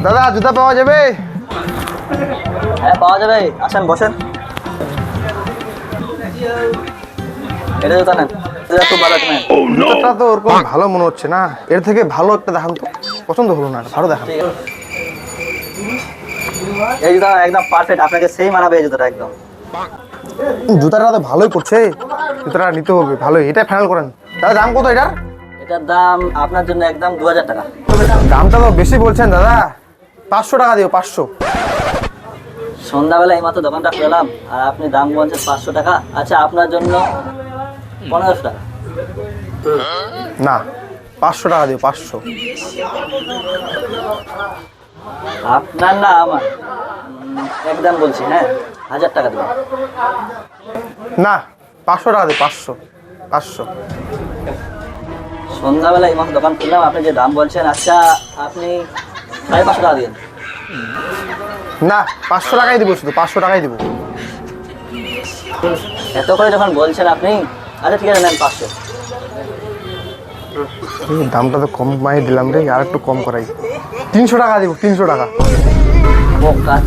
দাদা জুতা পাওয়া যাবে? হ্যাঁ পাওয়া যাবে, আসেন বসেন। এটা জুতা নেন, জুতা খুব ভালো নেন। জুতাটা তো ওরকম ভালো মনে হচ্ছে না, এর থেকে ভালো একটা দেখান তো। পছন্দ হলো না, ভালো দেখান। ঠিক আছে, এই জুতা একদম পারফেক্ট, আপনাকে সেই মানাবে এই জুতাটা একদম। জুতাটা তো ভালোই করছে, জুতাটা নিতে হবে ভালোই। এটা ফাইনাল করেন দাদা। দাম কত এটার? এটার দাম আপনার জন্য একদম 2000 টাকা। দামটা তো বেশি বলছেন দাদা, 500 টাকা দিও, 500। সন্ধ্যাবেলা এইমাত্র দোকানটা খুললাম আর আপনি দাম বলছেন 500 টাকা। আচ্ছা আপনার জন্য 1500 টাকা। না, 500 টাকা দিও, 500। আপনার না আমার, একদম বলছি। হ্যাঁ 1000 টাকা দেবেন। না, 500 টাকা দিও, 500, 500। সন্ধ্যাবেলা এইমাত্র দোকান খুললাম, আপনি যে দাম বলছেন, আচ্ছা আপনি 550 টাকা দিন। না, 500 টাকাই দিব, শুধু 500 টাকাই দিব। এত করে যখন বলছেন আপনি, আচ্ছা ঠিক আছে নেন 500। দামটা তো কম মাই দিলাম রে, আর একটু কম করাই। 300 টাকা দিব, 300 টাকা। ও কাজ